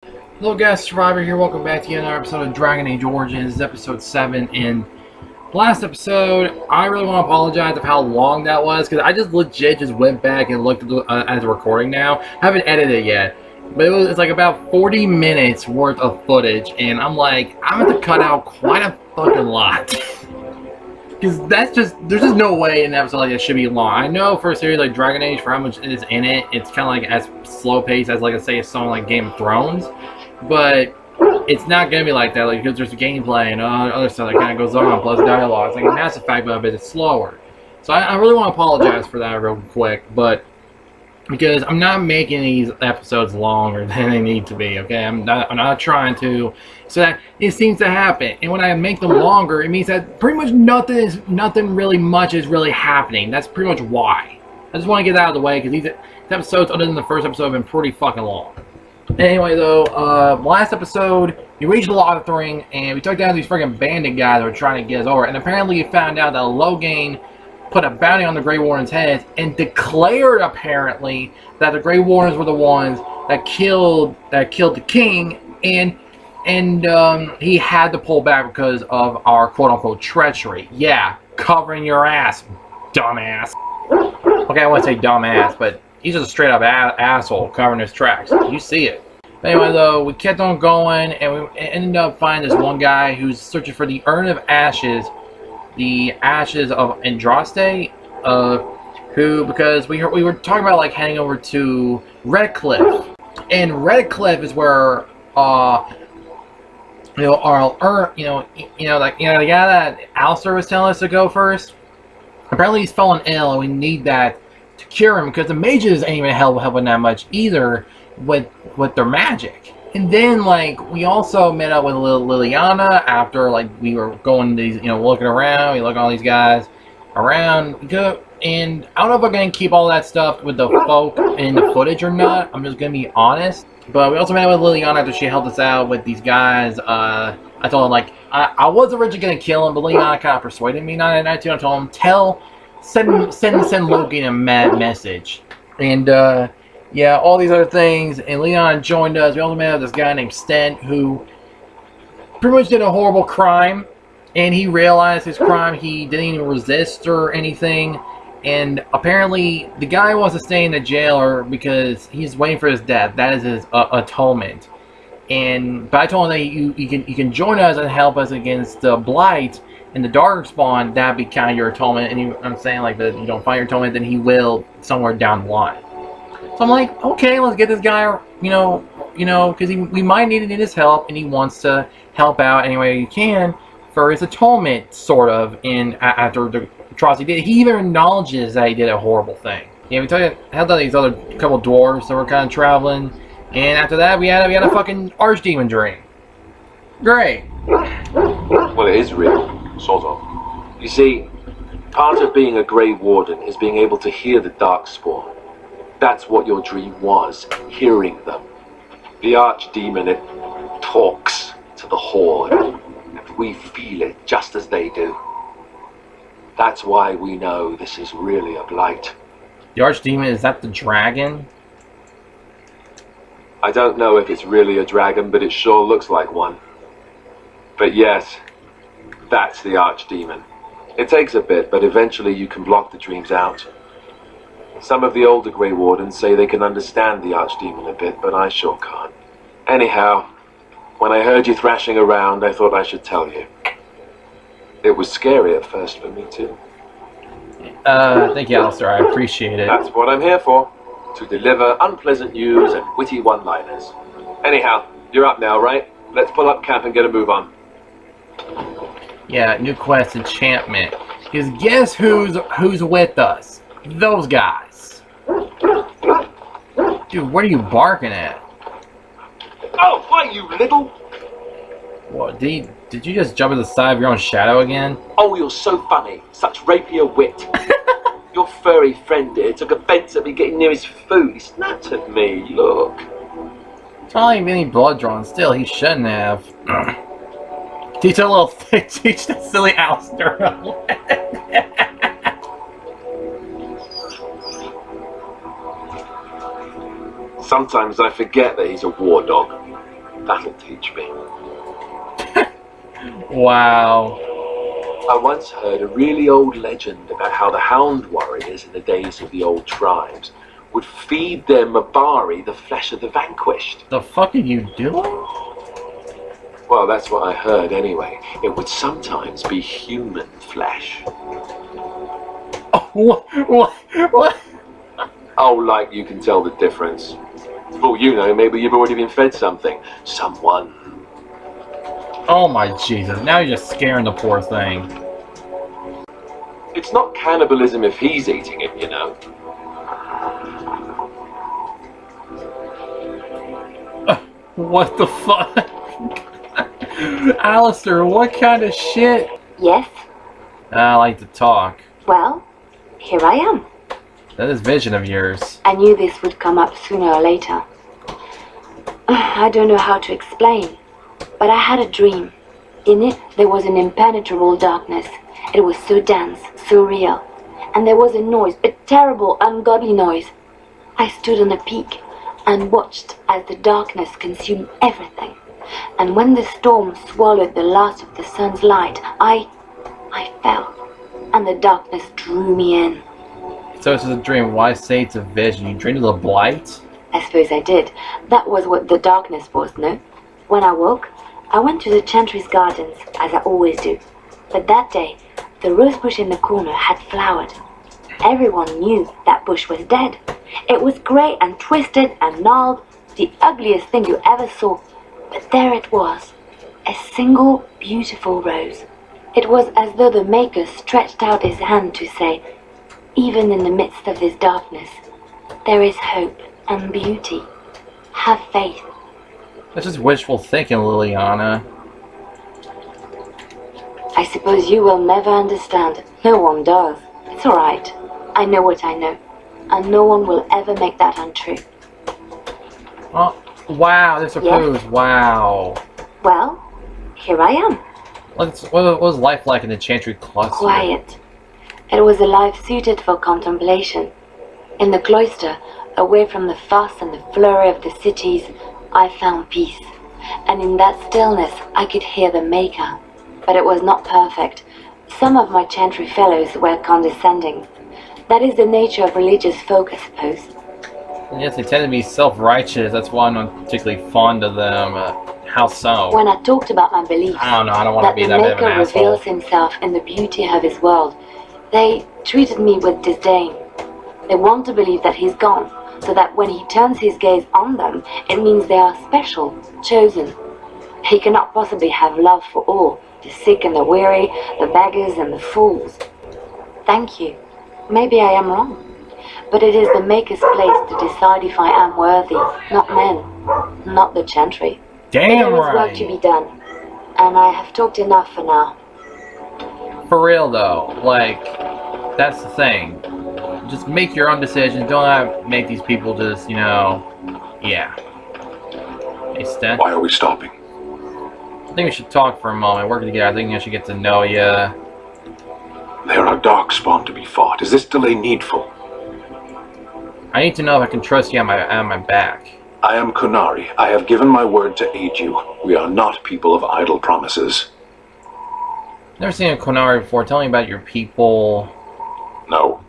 Hello guys, Survivor here. Welcome back to another episode of Dragon Age Origins. This is episode 7. In last episode, I really want to apologize of how long that was, because I just legit just went back and looked at the recording now. I haven't edited it yet, but it's like about 40 minutes worth of footage, and I'm like, I'm going to cut out quite a fucking lot. Because there's just no way an episode like this should be long. I know for a series like Dragon Age, for how much is in it, it's kind of like as slow paced as, like, say, a song like Game of Thrones. But it's not going to be like that, like, because there's gameplay and other stuff that kind of goes on, plus dialogue. It's like a Mass Effect, but a bit slower. So I really want to apologize for that real quick, but because I'm not making these episodes longer than they need to be, okay? I'm not trying to, so that it seems to happen. And when I make them longer, it means that pretty much nothing really much is really happening. That's pretty much why. I just want to get that out of the way, because these episodes, other than the first episode, have been pretty fucking long. Anyway, though, last episode, we reached the Lothring, and we took down these freaking bandit guys that were trying to get us over. And apparently, we found out that Loghain put a bounty on the Grey Warden's heads and declared, apparently, that the Grey Wardens were the ones that killed the king, and he had to pull back because of our quote-unquote treachery. Yeah, covering your ass, dumbass. Okay, I wouldn't say dumbass, but he's just a straight-up asshole covering his tracks. You see it. Anyway, though, we kept on going, and we ended up finding this one guy who's searching for the Urn of Ashes, the ashes of Andraste, because we were talking about, like, heading over to Redcliffe, and Redcliffe is where our Urn, the guy that Alistair was telling us to go first. Apparently, he's fallen ill, and we need that to cure him, because the mages ain't even helping that much either with their magic. And then, like, we also met up with Liliana after, like, we were going to these, looking around. We look at all these guys around. We go, and I don't know if I'm going to keep all that stuff with the folk in the footage or not. I'm just going to be honest. But we also met up with Liliana after she helped us out with these guys. I told him, like, I was originally going to kill him, but Liliana kind of persuaded me not to. I told him, send Loghain a message. And, yeah, all these other things, and Leon joined us. We also met this guy named Stent, who pretty much did a horrible crime, and he realized his crime. He didn't even resist or anything, and apparently the guy wants to stay in the jail because he's waiting for his death. That is his atonement. But I told him that you can join us and help us against the Blight and the Darkspawn. That'd be kind of your atonement. And I'm saying, like, that you don't find your atonement, then he will somewhere down the line. So I'm like, okay, let's get this guy, because we might need his help, and he wants to help out any way he can for his atonement, sort of, after the atrocity he did. He even acknowledges that he did a horrible thing. Yeah, we helped out these other couple dwarves that were kind of traveling, and after that, we had a fucking Archdemon dream. Great. Well, it is real, sort of. You see, part of being a Grey Warden is being able to hear the Darkspawn. That's what your dream was, hearing them. The Archdemon, it talks to the Horde, and we feel it just as they do. That's why we know this is really a blight. The Archdemon, is that the dragon? I don't know if it's really a dragon, but it sure looks like one. But yes, that's the Archdemon. It takes a bit, but eventually you can block the dreams out. Some of the older Grey Wardens say they can understand the Archdemon a bit, but I sure can't. Anyhow, when I heard you thrashing around, I thought I should tell you. It was scary at first for me, too. Thank you, Alistair. I appreciate it. That's what I'm here for. To deliver unpleasant news and witty one-liners. Anyhow, you're up now, right? Let's pull up camp and get a move on. Yeah, new quest, enchantment. Because guess who's with us? Those guys. Dude, what are you barking at? Oh, why, you little... What, did you just jump in the side of your own shadow again? Oh, you're so funny. Such rapier wit. Your furry friend here took offense at me getting near his food. He snapped at me, look. It's not like any blood drawn. Still, he shouldn't have. Teach a little... Teach the silly Alistair. Sometimes I forget that he's a war dog. That'll teach me. Wow. I once heard a really old legend about how the Hound Warriors in the days of the old tribes would feed their Mabari the flesh of the vanquished. The fuck are you doing? Well, that's what I heard anyway. It would sometimes be human flesh. Oh, what? Oh, like you can tell the difference. For all you know, maybe you've already been fed something. Someone. Oh my Jesus, now you're just scaring the poor thing. It's not cannibalism if he's eating it, you know. What the fuck? Alistair, what kind of shit? Yes? I like to talk. Well, here I am. That is vision of yours. I knew this would come up sooner or later. I don't know how to explain, but I had a dream. In it, there was an impenetrable darkness. It was so dense, so real. And there was a noise, a terrible, ungodly noise. I stood on a peak and watched as the darkness consumed everything. And when the storm swallowed the last of the sun's light, I fell, and the darkness drew me in. So it's a dream. Why say it's a vision? You dreamed of the blight? I suppose I did. That was what the darkness was, no? When I woke, I went to the Chantry's gardens, as I always do. But that day, the rosebush in the corner had flowered. Everyone knew that bush was dead. It was grey and twisted and gnarled, the ugliest thing you ever saw. But there it was, a single beautiful rose. It was as though the Maker stretched out his hand to say, even in the midst of this darkness, there is hope and beauty. Have faith. That's just wishful thinking, Liliana. I suppose you will never understand. No one does. It's alright. I know what I know. And no one will ever make that untrue. Oh, wow, there's a pose. Wow. Well, here I am. What was life like in the Chantry Cluster? Quiet. It was a life suited for contemplation. In the cloister, away from the fuss and the flurry of the cities, I found peace. And in that stillness, I could hear the Maker. But it was not perfect. Some of my Chantry fellows were condescending. That is the nature of religious folk, I suppose. Yes, they tend to be self-righteous. That's why I'm not particularly fond of them. How so? When I talked about my beliefs, I don't know. I don't want to be that the bit of an Maker asshole. reveals himself in the beauty of his world, they treated me with disdain. They want to believe that he's gone, so that when he turns his gaze on them, it means they are special, chosen. He cannot possibly have love for all, the sick and the weary, the beggars and the fools. Thank you. Maybe I am wrong. But it is the Maker's place to decide if I am worthy, not men, not the Chantry. Damn There is right. work to be done, and I have talked enough for now. For real though, like, that's the thing. Just make your own decisions. Don't make these people just, yeah. Hey, Sten. Why are we stopping? I think we should talk for a moment. Working together. I think I should get to know you. There are darkspawn to be fought. Is this delay needful? I need to know if I can trust you on my back. I am Qunari. I have given my word to aid you. We are not people of idle promises. Never seen a Qunari before. Tell me about your people. No.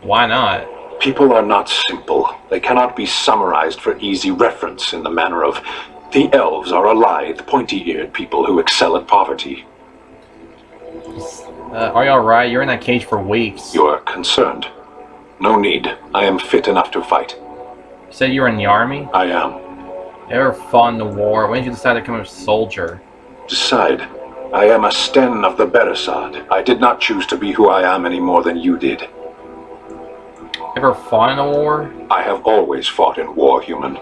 Why not? People are not simple. They cannot be summarized for easy reference in the manner of the elves are a lithe, pointy-eared people who excel at poverty. Are you alright? You're in that cage for weeks. You are concerned. No need. I am fit enough to fight. You said you were in the army? I am. You ever fought in the war? When did you decide to become a soldier? Decide. I am a Sten of the Beresad. I did not choose to be who I am any more than you did. Ever fought in a war? I have always fought in war, human.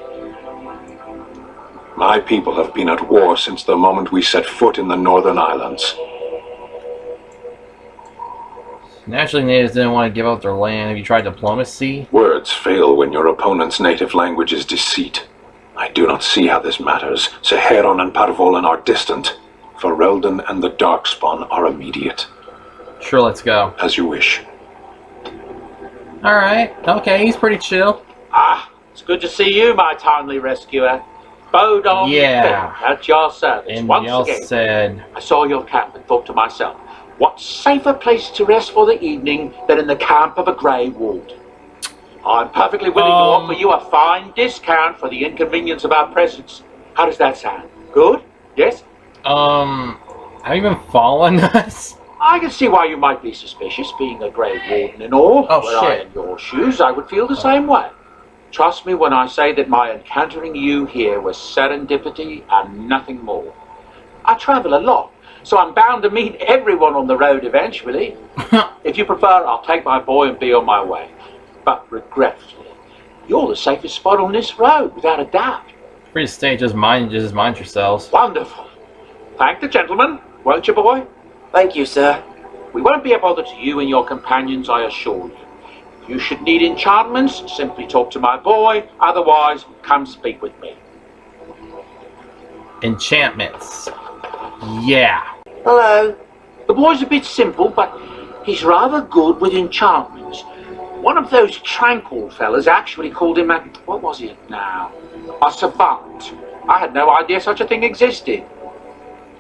My people have been at war since the moment we set foot in the Northern Islands. Naturally, natives didn't want to give up their land. Have you tried diplomacy? Words fail when your opponent's native language is deceit. I do not see how this matters. Seheron and Parvolan are distant. Ferelden and the Darkspawn are immediate. Sure, let's go. As you wish. Alright, okay, he's pretty chill. Ah, it's good to see you, my timely rescuer. Bodom Yeah. at your service. And Once y'all again, said, I saw your camp and thought to myself, what safer place to rest for the evening than in the camp of a Grey Ward? I'm perfectly willing to offer you a fine discount for the inconvenience of our presence. How does that sound? Good? Yes? have you been following us? I can see why you might be suspicious, being a Grey Warden and all. Oh, Were I shit. in your shoes, I would feel the same way. Trust me when I say that my encountering you here was serendipity and nothing more. I travel a lot, so I'm bound to meet everyone on the road eventually. If you prefer, I'll take my boy and be on my way. But regretfully, you're the safest spot on this road, without a doubt. Free to stay, just mind yourselves. Wonderful. Thank the gentleman, won't you, boy? Thank you, sir. We won't be a bother to you and your companions, I assure you. If you should need enchantments, simply talk to my boy. Otherwise, come speak with me. Enchantments. Yeah. Hello. The boy's a bit simple, but he's rather good with enchantments. One of those tranquil fellas actually called him a... what was it now? A savant. I had no idea such a thing existed.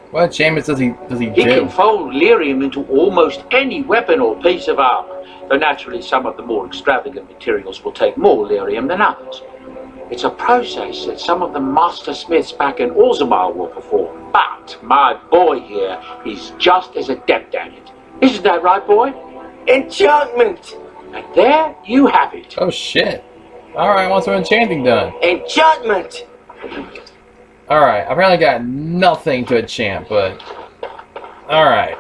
What enchantments does he He do? can fold lyrium into almost any weapon or piece of armor, though naturally some of the more extravagant materials will take more lyrium than others. It's a process that some of the master smiths back in Orzammar will perform, but my boy here is just as adept at it. Isn't that right, boy? Enchantment! And there you have it. Oh shit. Alright, I want some enchanting done. Enchantment! Alright, I've really got nothing to enchant, but... Alright.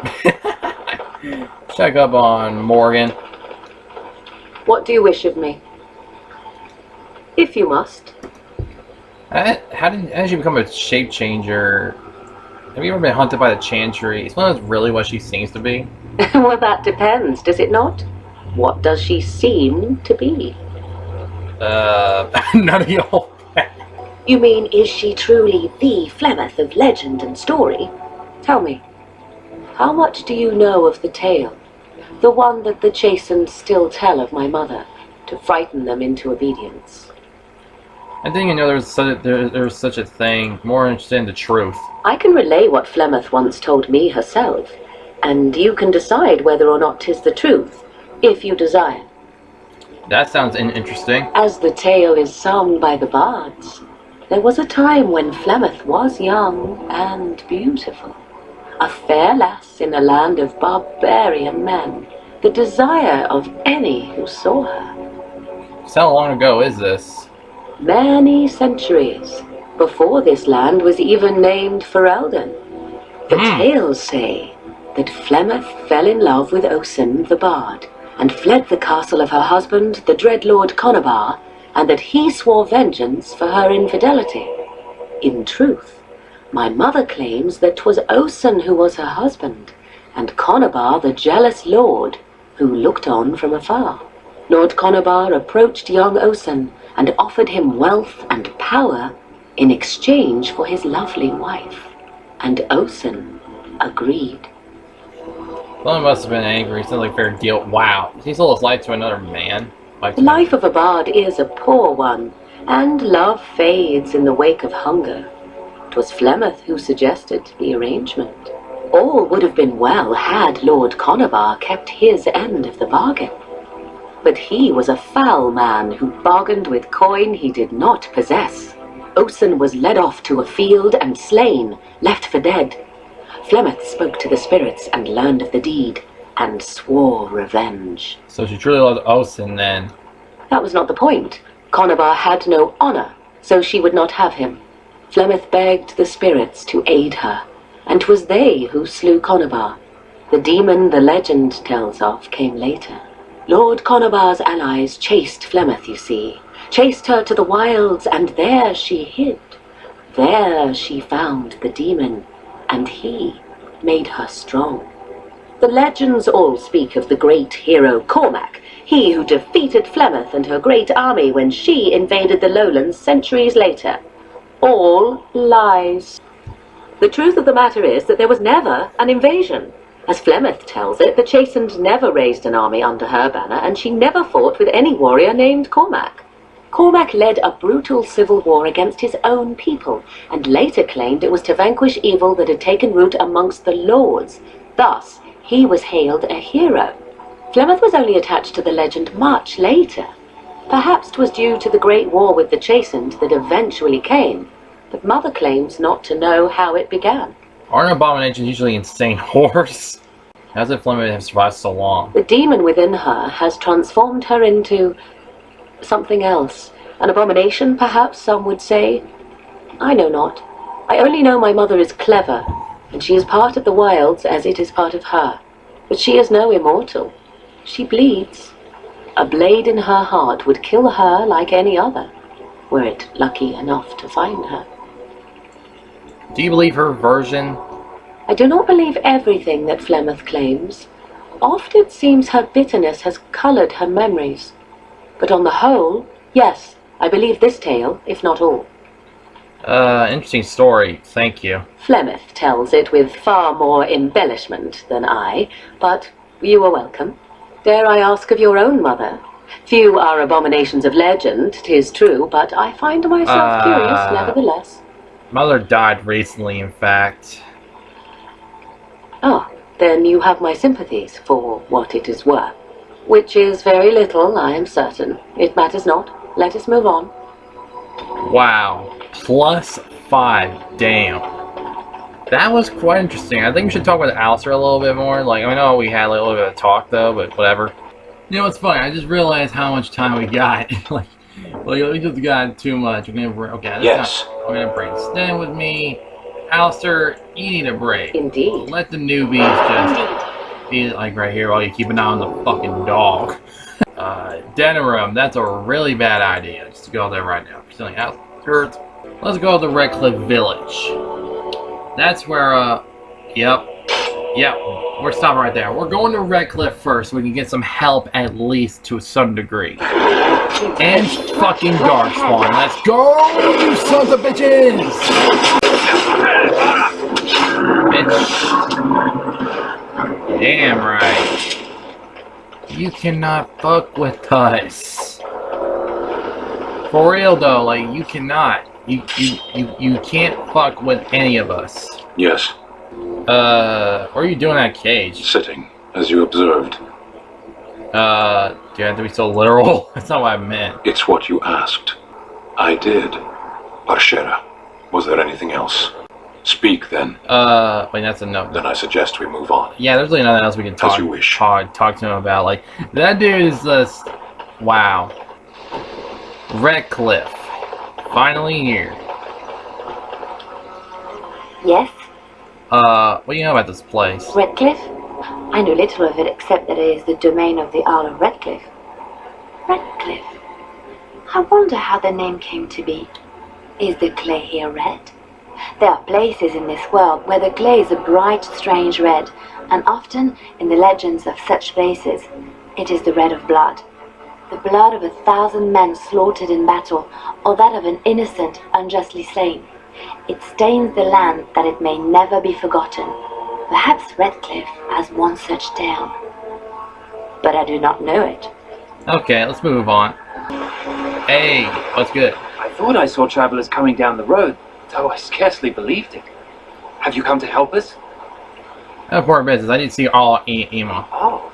Check up on Morgan. What do you wish of me? If you must. How did you become a shape changer? Have you ever been hunted by the Chantry? Is one of those really what she seems to be? Well, that depends, does it not? What does she seem to be? None of y'all. You mean, is she truly the Flemeth of legend and story? Tell me, how much do you know of the tale? The one that the chastened still tell of my mother, to frighten them into obedience. I didn't even know there was such a thing. More interested in the truth. I can relay what Flemeth once told me herself, and you can decide whether or not 'tis the truth, if you desire. That sounds interesting. As the tale is sung by the bards, there was a time when Flemeth was young and beautiful, a fair lass in a land of barbarian men, the desire of any who saw her. So how long ago is this? Many centuries, before this land was even named Ferelden. The tales say that Flemeth fell in love with Osen the bard, and fled the castle of her husband, the dread Lord Conabar, and that he swore vengeance for her infidelity. In truth, my mother claims that 'twas Osen who was her husband, and Conabar the jealous lord, who looked on from afar. Lord Conabar approached young Osen, and offered him wealth and power in exchange for his lovely wife, and Osen agreed. Someone must have been angry. Sounds like fair deal. Wow. He sold his life to another man. The life of a bard is a poor one, and love fades in the wake of hunger. 'Twas Flemeth who suggested the arrangement. All would have been well had Lord Conabar kept his end of the bargain. But he was a foul man who bargained with coin he did not possess. Osen was led off to a field and slain, left for dead. Flemeth spoke to the spirits and learned of the deed, and swore revenge. So she truly loved Osen then. That was not the point. Conabar had no honor, so she would not have him. Flemeth begged the spirits to aid her, and 'twas they who slew Conabar. The demon the legend tells of came later. Lord Conabar's allies chased Flemeth, you see, chased her to the wilds, and there she hid. There she found the demon, and he made her strong. The legends all speak of the great hero Cormac, he who defeated Flemeth and her great army when she invaded the lowlands centuries later. All lies. The truth of the matter is that there was never an invasion. As Flemeth tells it, the Chastened never raised an army under her banner, and she never fought with any warrior named Cormac. Cormac led a brutal civil war against his own people, and later claimed it was to vanquish evil that had taken root amongst the lords. Thus, he was hailed a hero. Flemeth was only attached to the legend much later. Perhaps 'twas due to the great war with the Chastened that eventually came, but Mother claims not to know how it began. Aren't abominations usually insane whores? How does Flemeth have survived so long? The demon within her has transformed her into something else. An abomination, perhaps some would say. I know not. I only know my mother is clever, and she is part of the wilds as it is part of her. But she is no immortal. She bleeds. A blade in her heart would kill her like any other, were it lucky enough to find her. Do you believe her version? I do not believe everything that Flemeth claims. Oft it seems her bitterness has coloured her memories. But on the whole, yes, I believe this tale, if not all. Interesting story. Thank you. Flemeth tells it with far more embellishment than I, but you are welcome. Dare I ask of your own mother? Few are abominations of legend, 'tis true, but I find myself curious nevertheless. Mother died recently, in fact. Ah, then you have my sympathies for what it is worth. Which is very little, I am certain. It matters not. Let us move on. Wow. +5. Damn. That was quite interesting. I think we should talk with Alistair a little bit more. Like, I know we had like, a little bit of talk, though, but whatever. You know what's funny? I just realized how much time we got. like, we just got too much. We're gonna okay, Yes. I'm gonna break. Stand with me. Alistair, you need a break. Indeed. Let the newbies just be like right here while you keep an eye on the fucking dog. Denim room, that's a really bad idea. Just to go there right now. Stealing outskirts. Let's go to the Redcliffe village. That's where, yep, we're stopping right there. We're going to Redcliffe first so we can get some help at least to some degree. And fucking Darkspawn. Let's go, you sons of bitches! Bitch. Damn right. You cannot fuck with us. For real though, like, you cannot. You can't fuck with any of us. Yes, What are you doing in that cage? sitting, as you observed. Do you have to be so literal? That's not what I meant. It's what you asked. I did. Parshera. Was there anything else? Speak then. Wait, that's enough. Then I suggest we move on. Yeah, there's really nothing else we can talk. As you wish. Talk to him about. Like, that dude is just, wow. Redcliffe, finally here. Yes, What do you know about this place? Redcliffe? I know little of it except that it is the domain of the Earl of Redcliffe. Redcliffe? I wonder how the name came to be. Is the clay here red? There are places in this world where the clay is a bright, strange red, and often, in the legends of such places, it is the red of blood. The blood of 1,000 men slaughtered in battle, or that of an innocent unjustly slain. It stains the land that it may never be forgotten. Perhaps Redcliffe has one such tale. But I do not know it. Okay, let's move on. Hey, what's good? I thought I saw travelers coming down the road, though I scarcely believed it. Have you come to help us? Important business. I need to see all emo. Oh.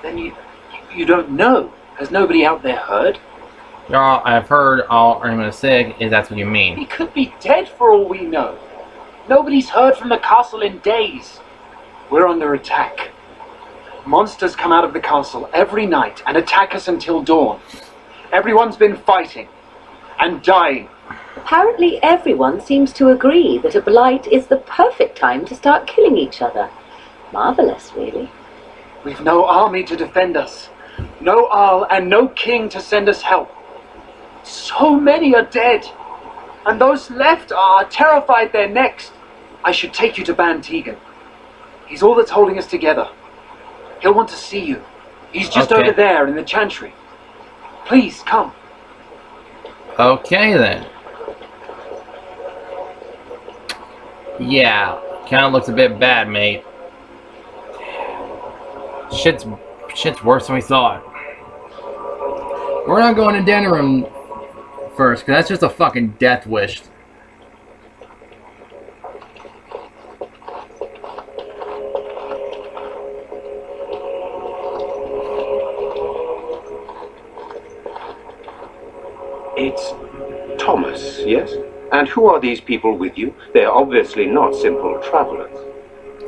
Then you don't know. Has nobody out there heard? Y'all, I've heard all Irma sick. If that's what you mean. He could be dead for all we know. Nobody's heard from the castle in days. We're under attack. Monsters come out of the castle every night and attack us until dawn. Everyone's been fighting and dying. Apparently everyone seems to agree that a blight is the perfect time to start killing each other. Marvelous, really. We've no army to defend us. No Arl and no king to send us help. So many are dead. And those left are terrified they're next. I should take you to Ban Tegan. He's all that's holding us together. He'll want to see you. He's just Okay. over there in the chantry. Please, come. Okay then. Yeah, kind of looks a bit bad, mate. Shit's worse than we thought. We're not going to dinner room first, because that's just a fucking death wish. It's Thomas, yes? And who are these people with you? They're obviously not simple travelers.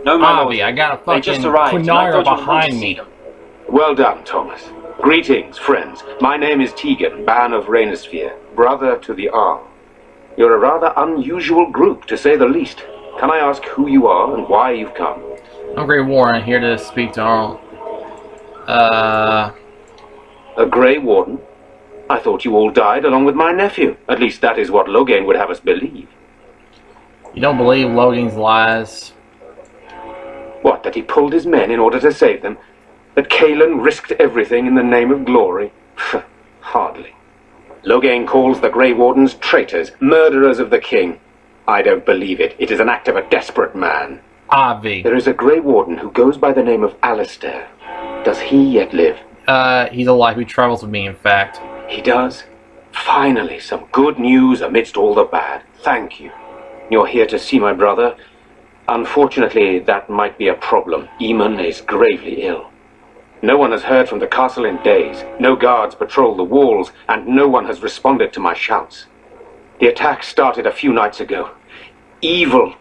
No, my lord. Avi, I got a They fucking just arrived, and I Qunari thought you would want to behind see me. them. Well done, Thomas. Greetings, friends. My name is Tegan, Ban of Rainersphere, brother to the Arl. You're a rather unusual group, to say the least. Can I ask who you are and why you've come? I'm Grey Warren, here to speak to Arl. A Grey Warden? I thought you all died along with my nephew. At least that is what Logain would have us believe. You don't believe Logan's lies? What, that he pulled his men in order to save them? That Kalen risked everything in the name of glory? Hardly. Logain calls the Grey Wardens traitors, murderers of the king. I don't believe it. It is an act of a desperate man. Avi. There is a Grey Warden who goes by the name of Alistair. Does he yet live? He's alive. He travels with me, in fact. He does? Finally, some good news amidst all the bad. Thank you. You're here to see my brother? Unfortunately, that might be a problem. Eamon is gravely ill. No one has heard from the castle in days. No guards patrol the walls, and no one has responded to my shouts. The attack started a few nights ago. Evil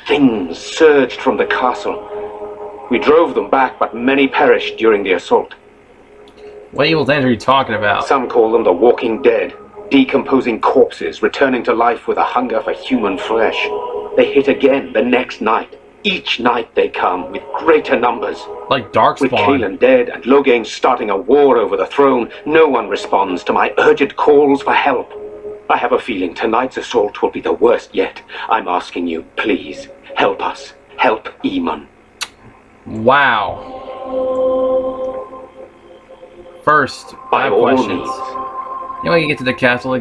things surged from the castle. We drove them back, but many perished during the assault. What evil things are you talking about? Some call them the walking dead, decomposing corpses returning to life with a hunger for human flesh. They hit again the next night. Each night they come with greater numbers. Like Darkspawn. With Kalen dead and Logain starting a war over the throne, no one responds to my urgent calls for help. I have a feeling tonight's assault will be the worst yet. I'm asking you, please, help us. Help Eamon. Wow. First, I have By all questions. means. You know, you get to the castle,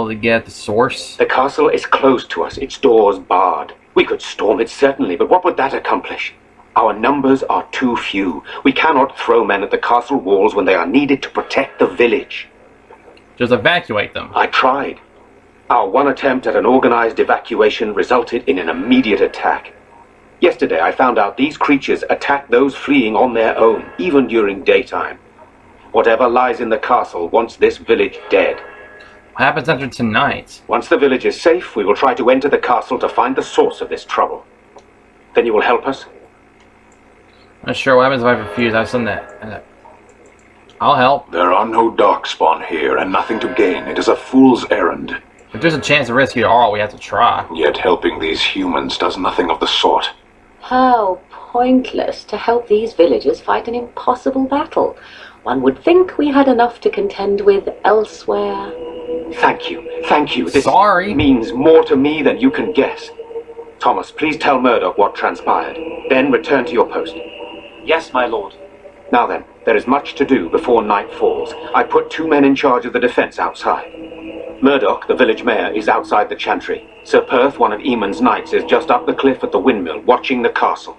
to get the source. The castle is closed to us, its doors barred. We could storm it certainly, but what would that accomplish? Our numbers are too few. We cannot throw men at the castle walls when they are needed to protect the village. Just evacuate them. I tried. Our one attempt at an organized evacuation resulted in an immediate attack. Yesterday I found out these creatures attack those fleeing on their own, even during daytime. Whatever lies in the castle wants this village dead. What happens after tonight? Once the village is safe, we will try to enter the castle to find the source of this trouble. Then you will help us? Not sure what happens if I refuse. I've done that. I'll help. There are no darkspawn here, and nothing to gain. It is a fool's errand. If there's a chance to rescue Arl, we have to try. Yet helping these humans does nothing of the sort. How pointless to help these villagers fight an impossible battle. One would think we had enough to contend with elsewhere. Thank you. Thank you. This Sorry. means more to me than you can guess. Thomas, please tell Murdoch what transpired. Then return to your post. Yes, my lord. Now then, there is much to do before night falls. I put 2 men in charge of the defense outside. Murdoch, the village mayor, is outside the chantry. Sir Perth, one of Eamon's knights, is just up the cliff at the windmill, watching the castle.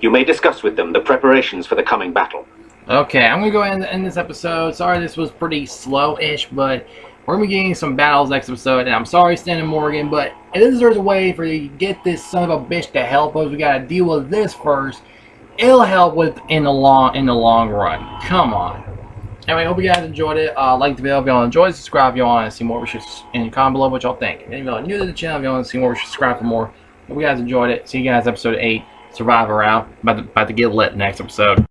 You may discuss with them the preparations for the coming battle. Okay, I'm going to go ahead and end this episode. Sorry this was pretty slow-ish, but we're going to be getting some battles next episode. And I'm sorry, Stan and Morgan, but there's a way for you to get this son of a bitch to help us. We got to deal with this first. It'll help with in the long run. Come on. Anyway, hope you guys enjoyed it. Like the video if y'all enjoyed. Subscribe if y'all want to see more. And comment below what y'all think. And if y'all new to the channel, if y'all want to see more, subscribe for more. Hope you guys enjoyed it. See you guys episode 8. Survivor out. About to get lit next episode.